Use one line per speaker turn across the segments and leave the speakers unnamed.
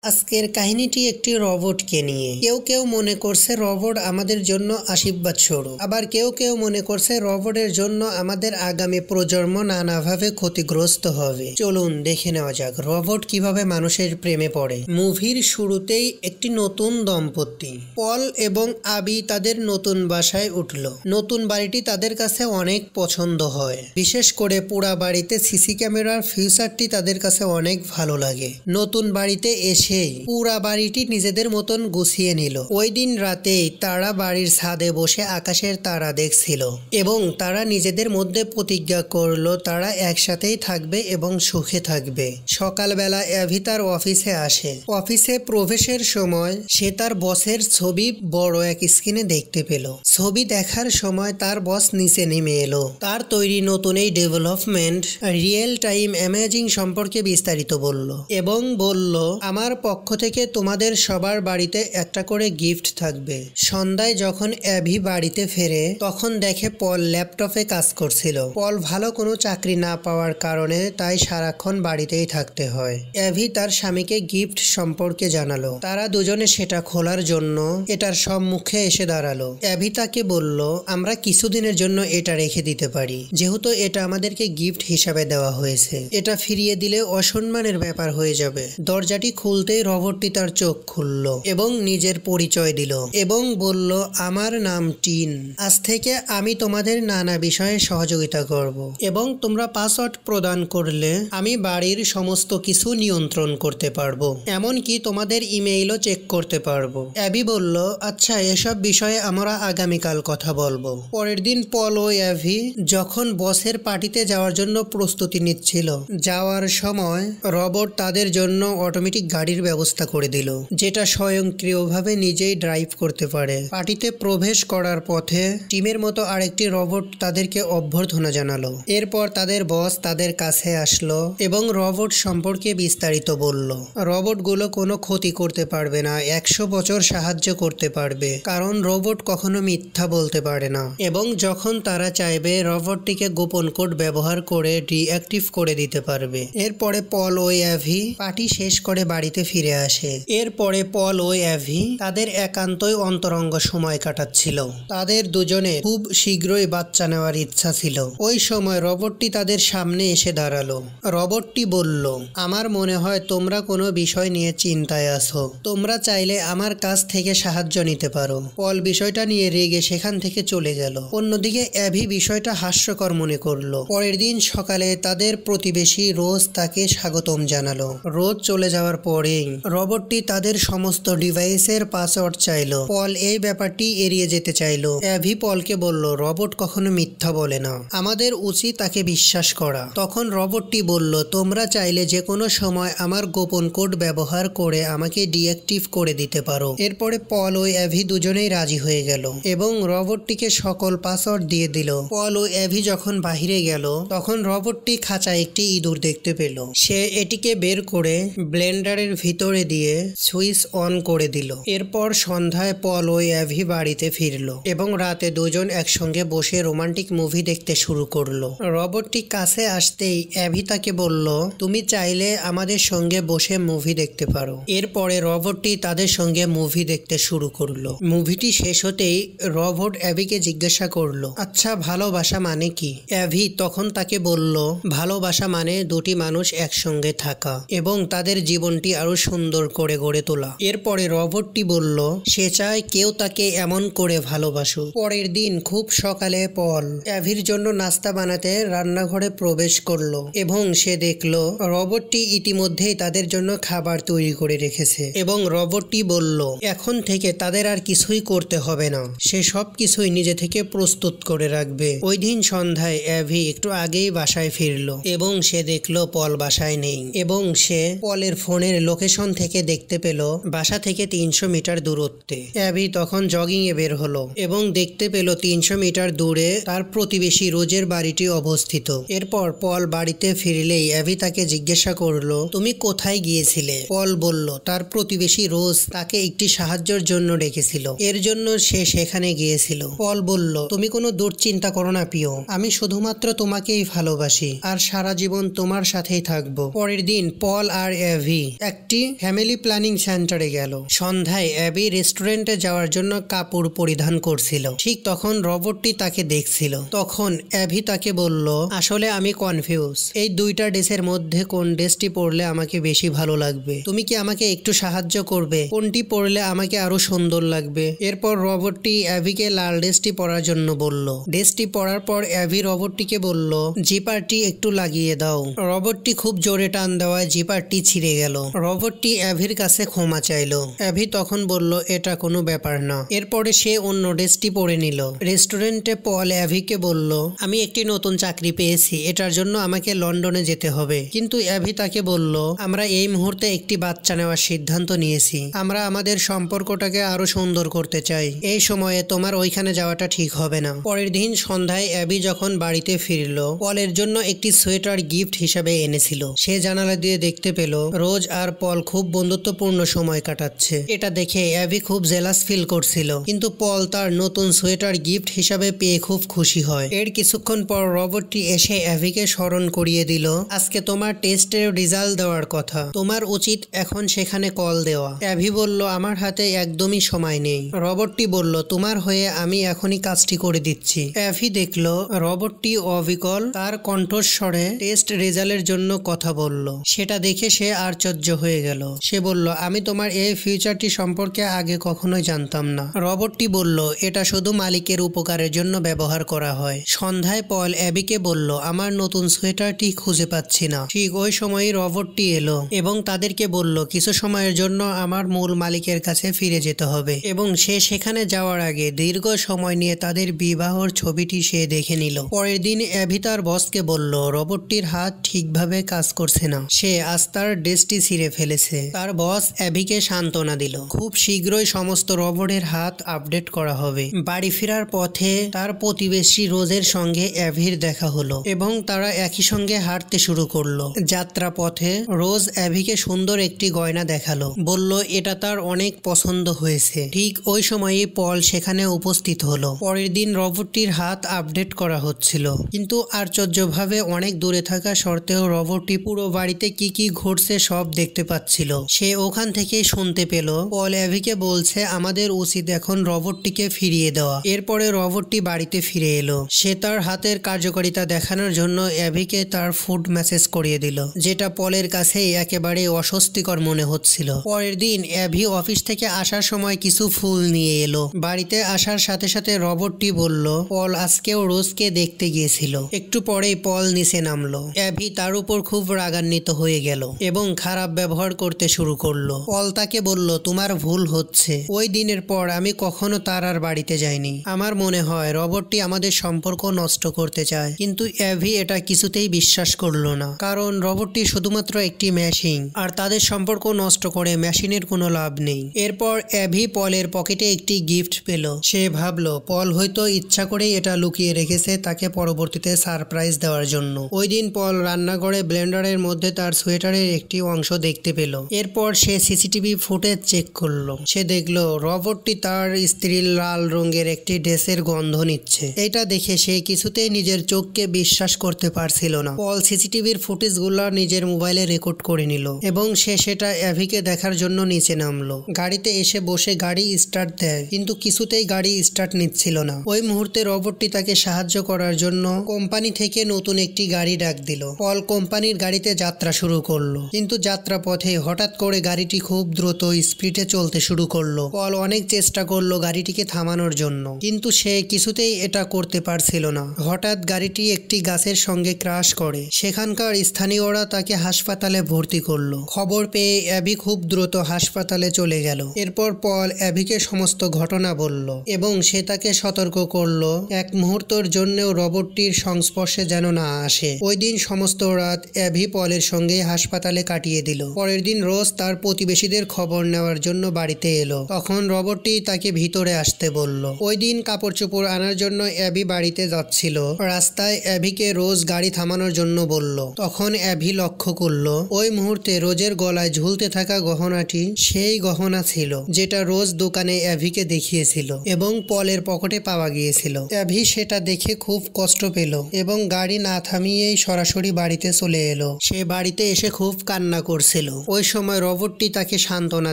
আজকের কাহিনীটি একটি রোবটকে নিয়ে। কেউ কেউ মনে করছে রোবট আমাদের জন্য আশীর্বাদ স্বরূপ, আবার কেউ কেউ মনে করছে রোবটের জন্য আমাদের আগামী প্রজন্ম নানাভাবে ক্ষতিগ্রস্ত হবে। চলুন দেখে নেওয়া যাক রোবট কিভাবে মানুষের প্রেমে পড়ে। মুভির শুরুতেই একটি নতুন দম্পতি পল এবং আবি তাদের নতুন বাসায় উঠল। নতুন বাড়িটি তাদের কাছে অনেক পছন্দ হয়, বিশেষ করে পুরা বাড়িতে সিসি ক্যামেরার ফিচারটি তাদের কাছে অনেক ভালো লাগে। নতুন বাড়িতে এসে পুরা বাড়িটি নিজেদের মতন গুছিয়ে নিল। ওই দিন রাতেই তারা বাড়ির ছাদে বসে আকাশের তারা দেখছিল এবং তারা নিজেদের মধ্যে প্রতিজ্ঞা করলো তারা একসাথেই থাকবে এবং সুখে থাকবে। সকালবেলা অ্যাভি তার অফিসে আসে। অফিসে প্রবেশের সময় সে তার বসের ছবি বড় এক স্ক্রিনে দেখতে পেল। ছবি দেখার সময় তার বস নিচে নেমে এলো। তার তৈরি নতুন এই ডেভেলপমেন্ট রিয়েল টাইম ইমেজিং সম্পর্কে বিস্তারিত বলল এবং বলল, আমার পক্ষ থেকে তোমাদের সবার বাড়িতে একটা করে গিফট থাকবে। সন্ধ্যায় যখন অ্যাভি বাড়িতে ফেরে তখন দেখে পল ল্যাপটপে কাজ করছিল। পল ভালো কোনো চাকরি না পাওয়ার কারণে তাই সারাক্ষণ বাড়িতেই থাকতে হয়। অ্যাভি তার স্বামীকে গিফট সম্পর্কে জানালো। তারা দুজনে সেটা খোলার জন্য এটার সম্মুখে এসে দাঁড়ালো। অ্যাভি তাকে বলল, আমরা কিছুদিনের জন্য এটা রেখে দিতে পারি, যেহেতু এটা আমাদেরকে গিফট হিসাবে দেওয়া হয়েছে। এটা ফিরিয়ে দিলে অসম্মানের ব্যাপার হয়ে যাবে। দরজাটি খুলতেই রোবটটি তার চোখ খুলল এবং নিজের পরিচয় দিল এবং বলল, আমার নাম টিন। আজ থেকে আমি তোমাদের নানা বিষয়ে সহযোগিতা করব এবং তোমরা পাসওয়ার্ড প্রদান করলে আমি বাড়ির সমস্ত কিছু নিয়ন্ত্রণ করতে পারবো, এমনকি তোমাদের ইমেইলও চেক করতে পারবো। অ্যাবি বলল, আচ্ছা, এসব বিষয়ে আমরা আগামীকাল কথা বলবো। পরের দিন পল ও অ্যাভি যখন বসের পার্টিতে যাওয়ার জন্য প্রস্তুতি নিচ্ছিল, যাওয়ার সময় রোবট তাদের জন্য অটোমেটিক গাড়ির ব্যবস্থা করে দিল, যেটা স্বয়ংক্রিয়ভাবে নিজেই ড্রাইভ করতে পারে। পার্টিতে প্রবেশ করার পথে টিমের মতো আরেকটি রোবট তাদেরকে অভ্যর্থনা জানালো। এরপর তাদের বস তাদের কাছে আসলো এবং রোবট সম্পর্কে বিস্তারিত বলল। রোবটগুলো কোনো ক্ষতি করতে পারবে না, 100 বছর সাহায্য করতে পারবে, কারণ রোবট কখনো মিথ্যা বলতে পারে না এবং যখন তারা চাইবে রোবটটিকে গোপন কোড ব্যবহার করে ডিঅ্যাক্টিভ করে দিতে পারবে। এরপরে পল ও অ্যাভি পার্টি শেষ করে বাড়িতে ফিরে আসে। এরপরে পল ও অ্যাভি তাদের একান্তই অন্তরঙ্গ সময় কাটাচ্ছিল। তাদের দুজনের খুব শীঘ্রই বাচ্চা নেওয়ার ইচ্ছা ছিল। ওই সময় রোবটটি তাদের সামনে এসে দাঁড়ালো। রোবটটি বলল, আমার মনে হয় তোমরা কোনো বিষয় নিয়ে চিন্তায় আছো। তোমরা চাইলে আমার কাছ থেকে সাহায্য নিতে পারো। পল বিষয়টা নিয়ে রেগে সেখান থেকে চলে গেল। অন্যদিকে অ্যাভি বিষয়টা হাস্যকর মনে করলো। পরের দিন সকালে তাদের প্রতিবেশী রোজ তাকে স্বাগতম জানালো। রোজ চলে যাওয়ার পরেই রোবটটি তাদের সমস্ত ডিভাইসের পাসওয়ার্ড চাইলো। পল এই ব্যাপারটি এড়িয়ে যেতে চাইলো। অ্যাভি পলকে বলল, রোবট কখনো মিথ্যা বলে না, আমাদের উচিত তাকে বিশ্বাস করা। তখন রোবটটি বলল, তোমরা চাইলে যে কোনো সময় আমার গোপন কোড ব্যবহার করে আমাকে ডিঅ্যাক্টিভ করে দিতে পারো। এরপরে পল ও অ্যাভি দুজনেই রাজি হয়ে গেল এবং রোবটটিকে সকল পাসওয়ার্ড দিয়ে দিল। পল ও অ্যাভি যখন বাহিরে গেল তখন রোবটটি খাঁচায় একটি ইঁদুর দেখতে পেল। সে এটিকে বের করে ব্লেন্ডারের ভিতরে দিয়ে সুইচ অন করে দিল। এরপর সন্ধ্যায় পল ও অ্যাভি বাড়িতে ফিরল এবং রাতে দুজন একসঙ্গে বসে রোমান্টিক মুভি দেখতে শুরু করলো। রোবটটি কাছে আসতেই অ্যাভি তাকে বলল, তুমি চাইলে আমাদের সঙ্গে বসে মুভি দেখতে পারো। এরপরে রোবটটি তাদের সঙ্গে মুভি দেখতে শুরু করলো। মুভিটি শেষ হতেই রোবট অ্যাভিকে জিজ্ঞাসা করলো, আচ্ছা, ভালোবাসা মানে কি? অ্যাভি তখন তাকে বলল, ভালোবাসা মানে দুটি মানুষ একসঙ্গে থাকা এবং তাদের জীবনটি আরো সুন্দর করে গড়ে তোলা। এরপরে রোবটটি বলল, সে চায় কেউ তাকে এমন করে ভালোবাসুক। পরের দিন খুব সকালে পল অ্যাভির জন্য নাস্তা বানাতে রান্নাঘরে প্রবেশ করলো এবং সে দেখলো রোবটটি ইতিমধ্যেই তাদের জন্য খাবার তৈরি করে রেখেছে এবং রোবটটি বলল, এখন থেকে তাদের আর কিছুই করতে হবে না, সে সব কিছুই নিজে থেকে প্রস্তুত করে রাখবে। ওই দিন সন্ধ্যায় অ্যাভি একটু আগেই বাসায় ফিরলো এবং সে দেখলো পল বাসায় নেই এবং সে পলের ফোনের লোকেশন থেকে দেখতে পেল বাসা থেকে 300 মিটার দূরত্বে। অ্যাভি তখন জগিং এ বের হলো এবং দেখতে পেল 300 মিটার দূরে তার প্রতিবেশী রোজের বাড়িটি অবস্থিত। এরপর পল বাড়িতে ফিরলেই অ্যাভি তাকে জিজ্ঞাসা করলো, তুমি কোথায় গিয়েছিলে? পল বলল, তার প্রতিবেশী রোজ তাকে একটি সাহায্যের জন্য ডেকেছিল, এর জন্য সে সেখানে গিয়েছিল। পল বলল, তুমি কোনো দুশ্চিন্তা করো না প্রিয়, আমি শুধুমাত্র তোমাকেই ভালোবাসি আর সারা জীবন তোমার সাথেই থাকবো। পরের দিন পল আর অ্যাভি একটি একটি ফ্যামিলি প্ল্যানিং সেন্টারে গেল। সন্ধ্যায় অ্যাবি রেস্টুরেন্টে যাওয়ার জন্য কাপড় পরিধান করছিল। ঠিক তখন রোবটটি তাকে দেখছিল। তখন অ্যাবি তাকে বলল, আসলে আমি কনফিউজ, এই দুইটা ড্রেসের মধ্যে কোন ড্রেসটি পরলে আমাকে বেশি ভালো লাগবে। তুমি কি আমাকে একটু সাহায্য করবে, কোনটি পরলে আমাকে আরো সুন্দর লাগবে? এরপর রোবটটি অ্যাবিকে লাল ড্রেসটি পরার জন্য বলল। ড্রেসটি পরার পর অ্যাবি রোবটটিকে বলল, জিপারটি একটু লাগিয়ে দাও। রোবটটি খুব জোরে টান দেওয়ায় জিপারটি ছিঁড়ে গেল। রোবটটি অ্যাভির কাছে ক্ষমা চাইলো। অ্যাভি তখন বলল, এটা কোনো ব্যাপার না। এরপরে সে অন্য ড্রেসটি পরে নিল। রেস্টুরেন্টে পল অ্যাভিকে বলল, আমি একটি নতুন চাকরি পেয়েছি, এটার জন্য আমাকে লন্ডনে যেতে হবে। কিন্তু অ্যাভি তাকে বলল, আমরা এই মুহূর্তে একটি বাচ্চা নেওয়ার সিদ্ধান্ত নিয়েছি। আমরা আমাদের সম্পর্কটাকে আরো সুন্দর করতে চাই। এই সময়ে তোমার ওইখানে যাওয়াটা ঠিক হবে না। পরের দিন সন্ধ্যায় অ্যাবি যখন বাড়িতে ফিরল, পলের জন্য একটি সোয়েটার গিফট হিসাবে এনেছিল। সে জানালা দিয়ে দেখতে পেল রোজ আর পল খুব বন্ধুত্বপূর্ণ সময় কাটাচ্ছে। এটা দেখে অ্যাবি খুব জেলাস ফিল করছিল, কিন্তু পল তার নতুন সোয়েটার গিফট হিসাবে পেয়ে খুব খুশি হয়। এর কিছুক্ষণ পর রোবটটি এসে অ্যাভিকে স্মরণ করিয়ে দিল, আজকে তোমার টেস্টের রেজাল্ট দেওয়ার কথা, তোমার উচিত এখন সেখানে কল দেওয়া। অ্যাভি বলল, আমার হাতে একদমই সময় নেই। রোবটটি বলল, তোমার হয়ে আমি এখনই কাজটি করে দিচ্ছি। অ্যাভি দেখল রোবটটি অবিকল তার কণ্ঠস্বরে টেস্ট রেজাল্টের জন্য কথা বলল। সেটা দেখে সে আশ্চর্য হয়ে গেল। সে বলল, আমি তোমার এই ফিউচারটি সম্পর্কে আগে কখনোই জানতাম না। রোবটটি বলল, এটা শুধু মালিকের উপকারের জন্য ব্যবহার করা হয়। সন্ধ্যায় পল অ্যাবিকে বলল, আমার নতুন সোয়েটারটি খুঁজে পাচ্ছি না। ঠিক ওই সময়ই রোবটটি এলো এবং তাদেরকে বলল, কিছু সময়ের জন্য আমার মূল মালিকের কাছে ফিরে যেতে হবে। এবং সে সেখানে যাওয়ার আগে দীর্ঘ সময় নিয়ে তাদের বিবাহর ছবিটি সে দেখে নিল। পরের দিন অ্যাভি তার বসকে বলল, রোবটটির হাত ঠিকভাবে কাজ করছে না, সে আজ তার ড্রেসটি ছিঁড়ে ফেলেছে। তার বস অ্যাভিকে সান্ত্বনা দিল, খুব শীঘ্রই সমস্ত রোবটের হাত আপডেট করা হবে। বাড়ি ফেরার পথে তার প্রতিবেশী রোজের সঙ্গে অ্যাভির দেখা হলো এবং তারা একই সঙ্গে হাঁটতে শুরু করলো। যাত্রা পথে রোজ অ্যাভিকে সুন্দর একটি গয়না দেখালো, বলল এটা তার অনেক পছন্দ হয়েছে। ঠিক ওই সময়ই পল সেখানে উপস্থিত হলো। পরের দিন রোবটটির হাত আপডেট করা হচ্ছিল, কিন্তু আশ্চর্যভাবে অনেক দূরে থাকা সত্ত্বেও রোবটটি পুরো বাড়িতে কি কি ঘটছে সব দেখতে পাচ্ছিল। সে ওখান থেকেই শুনতে পেল পল অ্যাভিকে বলছে, আমাদের উচিত এখন রোবটটিকে ফিরিয়ে দেওয়া। এরপরে রোবটটি বাড়িতে ফিরে এলো। সে তার হাতের কার্যকারিতা দেখানোর জন্য অ্যাভিকে তার ফুড মেসেজ করিয়ে দিল, যেটা পলের কাছেই একেবারে অস্বস্তিকর মনে হচ্ছিল। পরের দিন অ্যাভি অফিস থেকে আসার সময় কিছু ফুল নিয়ে এলো। বাড়িতে আসার সাথে সাথে রোবটটি বলল, পল আজকেও রোজকে দেখতে গিয়েছিল। একটু পরেই পল নিচে নামলো। অ্যাভি তার উপর খুব রাগান্বিত হয়ে গেল এবং খারাপ ব্যবহার করতে শুরু করলো। পল তাকে বলল, তোমার ভুল হচ্ছে, ওই দিনের পর আমি কখনো তার আর বাড়িতে যাইনি। আমার মনে হয় রোবটটি আমাদের সম্পর্ক নষ্ট করতে চায়। কিন্তু অ্যাভি এটা কিছুতেই বিশ্বাস করলো না, কারণ রোবটটি শুধুমাত্র একটি মেশিন, আর তাদের সম্পর্ক নষ্ট করে মেশিনের কোনো লাভ নেই। এরপর অ্যাভি পলের পকেটে একটি গিফট পেল। সে ভাবলো পল হয়তো ইচ্ছা করেই এটা লুকিয়ে রেখেছে তাকে পরবর্তীতে সারপ্রাইজ দেওয়ার জন্য। ওই দিন পল রান্নাঘরে ব্লেন্ডারের মধ্যে তার সোয়েটারের একটি অংশ দেখতে পেল। এরপর সে সিসিটিভি ফুটেজ চেক করলো। সে দেখলো রোবটটি তার স্ত্রীর লাল রঙের একটি ড্রেসের গন্ধ নিচ্ছে। এটা দেখে সে কিছুতেই নিজের চোখকে বিশ্বাস করতে পারছিল না। পল সিসিটিভির ফুটেজগুলো নিজের মোবাইলে রেকর্ড করে নিল এবং সে সেটা অ্যাভিকে দেখার জন্য নিচে নামলো। গাড়িতে এসে বসে গাড়ি স্টার্ট দেয়, কিন্তু কিছুতেই গাড়ি স্টার্ট নিচ্ছিল না। ওই মুহূর্তে রোবটটি তাকে সাহায্য করার জন্য কোম্পানি থেকে নতুন একটি গাড়ি ডাক দিল। পল কোম্পানির গাড়িতে যাত্রা শুরু করলো, কিন্তু যাত্রা পথে হঠাৎ করে গাড়িটি খুব দ্রুত স্পিডে চলতে শুরু করলো। পল অনেক চেষ্টা করলো গাড়িটিকে থামানোর জন্য, কিন্তু সে কিছুতেই এটা করতে পারছিল না। হঠাৎ গাড়িটি একটি গাছের সঙ্গে ক্রাশ করে। সেখানকার স্থানীয়রা তাকে হাসপাতালে ভর্তি করলো। খবর পেয়ে অ্যাবি খুব দ্রুত হাসপাতালে চলে গেল। এরপর পল অ্যাবিকে সমস্ত ঘটনা বলল এবং সে তাকে সতর্ক করলো এক মুহূর্তের জন্যও রোবটটির সংস্পর্শে যেন না আসে। ওই দিন সমস্ত রাত অ্যাবি পলের সঙ্গে হাসপাতালে কাটিয়ে দিল। পরের দিন রোজ তার প্রতিবেশীদের খবর নেওয়ার জন্য বাড়িতে এলো। তখন রোবটটি তাকে ভিতরে আসতে বলল। ওই দিন কাপড় চোপড় আনার জন্য অ্যাবি বাড়িতে যাচ্ছিল। রাস্তায় অ্যাবিকে রোজ গাড়ি থামানোর জন্য বলল। তখন অ্যাবি লক্ষ্য করলো ওই মুহূর্তে রোজের গলায় ঝুলতে থাকা গহনাটি সেই গহনা ছিল যেটা রোজ দোকানে অ্যাভিকে দেখিয়েছিল এবং পলের পকেটে পাওয়া গিয়েছিল। অ্যাভি সেটা দেখে খুব কষ্ট পেল এবং গাড়ি না থামিয়েই সরাসরি বাড়িতে চলে এলো। সে বাড়িতে এসে খুব কান্না করছিল। ওই সময় রোবটটি তাকে সান্ত্বনা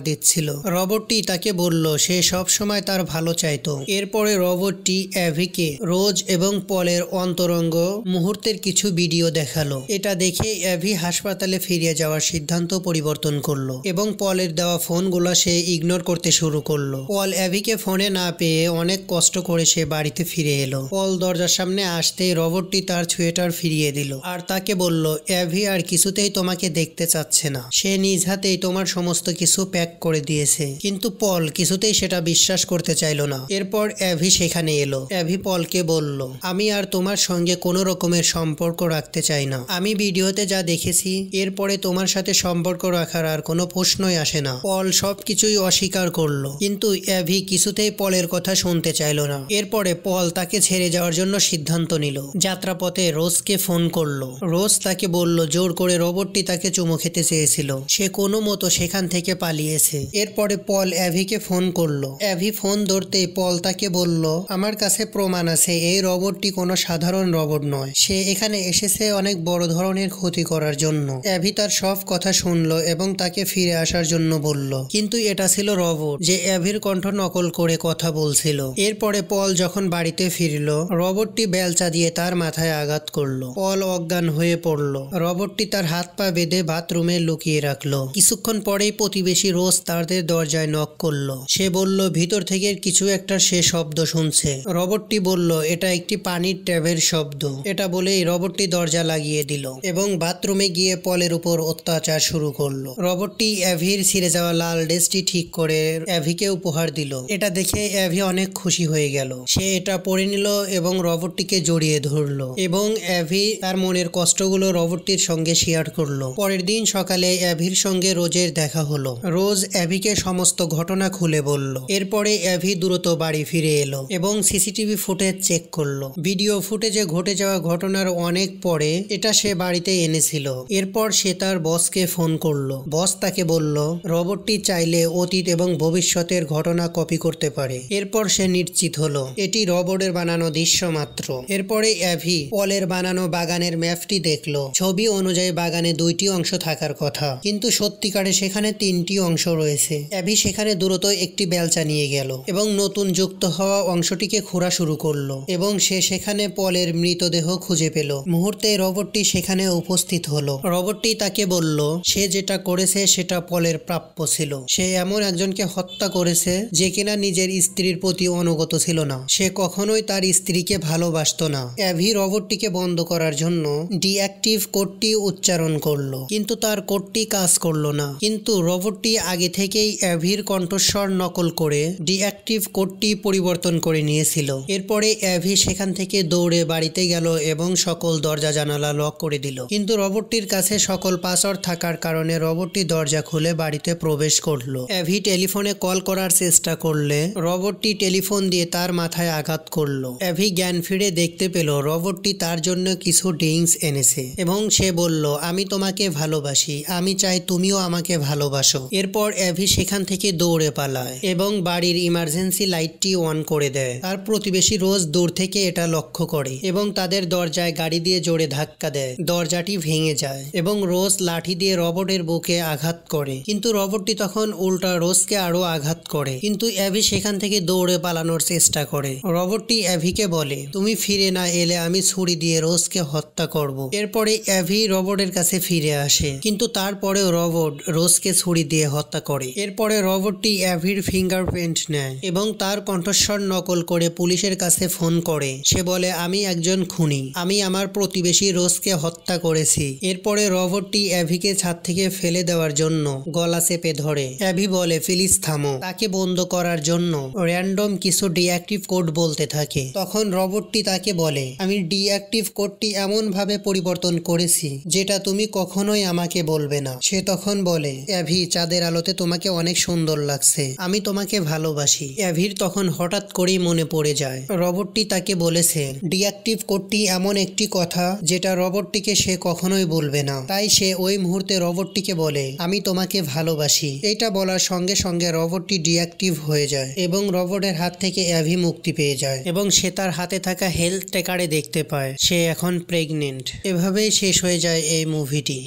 দিচ্ছিল। রোবটটি তাকে বলল সে সব সময় তার ভালো চাইতো। এরপরে রোবটটি অ্যাভিকে রোজ এবং পলের অন্তরঙ্গ মুহূর্তের কিছু ভিডিও দেখালো। এটা দেখে অ্যাভি হাসপাতালে ফিরে যাওয়ার সিদ্ধান্ত পরিবর্তন করলো এবং পলের দেওয়া ফোনগুলো সে ইগনোর করতে শুরু করলো। পল অ্যাভিকে ফোনে না পেয়ে অনেক কষ্ট করে সে বাড়িতে ফিরে এলো। পল দরজার সামনে আসতেই রোবটটি তার সোয়েটার ফিরিয়ে দিল আর তাকে বলল অ্যাভি আর কিছুতেই তোমাকে দেখতে চাচ্ছে না। সে নিজ হাতেই তোমার সমস্ত কিছু প্যাক করে দিয়েছে। কিন্তু পল কিছুতেই সেটা বিশ্বাস করতে চাইল না। এরপর অ্যাভি সেখানে এলো। অ্যাভি পলকে বলল আমি আর তোমার সঙ্গে কোনো রকমের সম্পর্ক রাখতে চাই না। আমি ভিডিওতে যা দেখেছি এরপরে তোমার সাথে সম্পর্ক রাখার আর কোনো প্রশ্নই আসে না। পল সবকিছুই অস্বীকার করলো কিন্তু অ্যাভি কিছুতেই পলের কথা শুনতে চাইল না। এরপরে পল তাকে ছেড়ে যাওয়ার জন্য সিদ্ধান্ত নিল। যাত্রাপথে রোজকে ফোন করলো। রোজ তাকে বলল জোর করে রোবটটি তাকে চুমু খেতে চেয়েছিল। সে কোনো মতো সেখান থেকে পালিয়েছে। এরপরে পল অ্যাভিকে ফোন করলো। অ্যাভি ফোন ধরতেই পল তাকে বলল আমার কাছে প্রমাণ আছে এই রোবটটি কোনো সাধারণ রোবট নয়। সে এখানে এসেছে অনেক বড় ধরনের ক্ষতি করার জন্য। অ্যাভি তার সব কথা শুনলো এবং তাকে ফিরে আসার জন্য বলল। কিন্তু এটা ছিল রোবট যে অ্যাভির কণ্ঠ নকল করে কথা বলছিল। এরপরে পল যখন বাড়িতে ফিরল রোবটটি বেলচা দিয়ে তার মাথায় আঘাত করলো। পল অজ্ঞান হয়ে পড়ল। রোবটটি তার হাত পা বেঁধে বাথরুমে লুকিয়ে রাখলো। কিছুক্ষণ পরেই প্রতিবেশী রোজ তাদের দরজায় নক করলো। সে বলল ভিতর থেকে কিছু একটা সে শব্দ শুনছে। রোবটটি বলল এটা একটি পানির ট্যাবের শব্দ। এটা বলেই রোবটটি দরজা লাগিয়ে দিল এবং বাথরুমে গিয়ে পলের উপর অত্যাচার শুরু করলো। রোবটটি অ্যাভির ছিঁড়ে যাওয়া লাল ড্রেসটি ঠিক করে অ্যাভিকে উপহার দিল। এটা দেখে অ্যাভি অনেক খুশি হয়ে গেল। সে এটা পরে নিল এবং রোবটটিকে জড়িয়ে ধরলো এবং অ্যাভি তার মনের কষ্টগুলো রোবটটির সঙ্গে শেয়ার করলো। পরের দিন সকালে অ্যাভির সঙ্গে রোজের দেখা হলো। রোজ অ্যাভিকে সমস্ত ঘটনা খুলে বলল। এরপরে অ্যাভি দ্রুত বাড়ি ফিরে এলো এবং সিসিটিভি ফুটেজ চেক করলো। ভিডিও ফুটেজে ঘটে যাওয়া ঘটনার অনেক পরে এটা সে বাড়িতে এনেছিল। এরপর সে তার বসকে ফোন করলো। বস তাকে বলল রোবটটি চাইলে অতীত এবং ভবিষ্যতের ঘটনা কপি করতে পারে। এরপর সে নিশ্চিত হলো এটি রোবটের বানানো দৃশ্য মাত্র। এরপরে অ্যাভি পলের বানানো বাগানের ম্যাপটি দেখলো। ছবি অনুযায়ী বাগানে 2টি অংশ থাকার কথা কিন্তু সত্যিকারে সেখানে 3টি অংশ রয়েছে। অ্যাভি সেখানে দ্রুত একটি বেলচা নিয়ে গেল এবং নতুন যুক্ত হওয়া অংশটিকে খোঁড়া শুরু করলো এবং সে সেখানে পলের মৃতদেহ খুঁজে পেল। মুহূর্তে রোবটটি সেখানে উপস্থিত হলো। রোবটটি তাকে বলল সে যেটা করেছে সেটা পলের প্রাপ্য ছিল। সে এমন একজনকে হত্যা করেছে যে কিনা নিজের স্ত্রীর প্রতি অনুগত ছিল না। সে কখনোই তার স্ত্রীকে ভালোবাসতো না। অ্যাভি রোবটটিকে বন্ধ করার জন্য ডিঅ্যাক্টিভ কোডটি উচ্চারণ করলো কিন্তু তার কোডটি কাজ করলো না। কিন্তু রোবটটি আগে থেকেই অ্যাভির কণ্ঠস্বর নকল করে ডিঅ্যাক্টিভ কোডটি পরিবর্তন করে নিয়েছিল। এরপরে অ্যাভি সেখান থেকে দৌড়ে বাড়িতে গেল এবং সকল দরজা জানালা লক করে দিল। কিন্তু রোবটটির কাছে সকল পাসওয়ার্ড থাকার কারণে রোবটটি দরজা খুলে বাড়িতে প্রবেশ করলো। অ্যাভি টেলিফোনে কল করার চেষ্টা করলে রোবটটি টেলিফোন দিয়ে তার মাথায় আঘাত করলো। অ্যাভি জ্ঞান ফিরে দেখতে পেল রোবটটি তার জন্য কিছু ড্রিঙ্কস এনেছে এবং সে বলল আমি তোমাকে ভালোবাসি, আমি চাই তুমিও আমাকে ভালোবাসো। এরপর অ্যাভি সেখান থেকে দৌড়ে পালায় এবং বাড়ির ইমার্জেন্সি লাইটটি অন করে দেয়। তার প্রতিবেশী রোজ দূর থেকে এটা লক্ষ্য করে এবং তাদের দরজায় গাড়ি দিয়ে জোরে ধাক্কা দেয়। দরজাটি ভেঙে যায় এবং রোজ লাঠি দিয়ে রোবটের বুকে আঘাত করে কিন্তু রোবটটি তখন উল্টা রোজকে আরো আঘাত করে। কিন্তু অ্যাভি সেখান থেকে দৌড়ে পালানোর চেষ্টা করে। রোবটটি অ্যাভিকে বলে তুমি ফিরে না এলে আমি ছুরি দিয়ে রোজকে হত্যা করব। এরপরে অ্যাভি রোবটের কাছে ফিরে আসে কিন্তু তারপরেও রোবট রোজকে ছুরি দিয়ে হত্যা করে। এরপরে রোবটটি অ্যাভির ফিঙ্গারপ্রিন্ট নেয় এবং তার কণ্ঠস্বর নকল করে পুলিশের কাছে ফোন করে। সে বলে আমি একজন খুনি, আমি আমার প্রতিবেশী রোজকে হত্যা করেছি। এরপরে রোবটটি অ্যাভিকে ছাদ থেকে ফেলে দেওয়ার জন্য গলা চেপে ধরে। অ্যাভি বলে প্লিজ থামো। তাকে বন্ধ করার জন্য র্যান্ডম কিছু ডিঅ্যাক্টিভ কোড বলতে থাকে। তখন রোবটটি তাকে বলে আমি ডিঅ্যাক্টিভ কোডটি এমন ভাবে পরিবর্তন করেছি যেটা তুমি কখনোই আমাকে বলবে না। সে তখন বলে অ্যাভি চাঁদের আলোতে তোমাকে অনেক সুন্দর লাগছে, আমি তোমাকে ভালোবাসি। অ্যাভির তখন হঠাৎ করেই মনে পড়ে যায় রোবটটি তাকে বলেছে ডিঅ্যাক্টিভ কোডটি এমন একটি কথা যেটা রোবটটিকে সে কখনোই বলবে না। তাই সে ওই মুহূর্তে রোবটটিকে বলে আমি তোমাকে ভালোবাসি। এটা বলার সঙ্গে সঙ্গে রোবটটি ডিঅ্যাক্টিভ হয়ে যায় এবং রোবটের হাত থেকে অ্যাভি মুক্তি পেয়ে যায় এবং সে তার হাতে থাকা হেলথ ট্র্যাকারে দেখতে পায় সে এখন প্রেগনেন্ট। এভাবেই শেষ হয়ে যায় এই মুভিটি।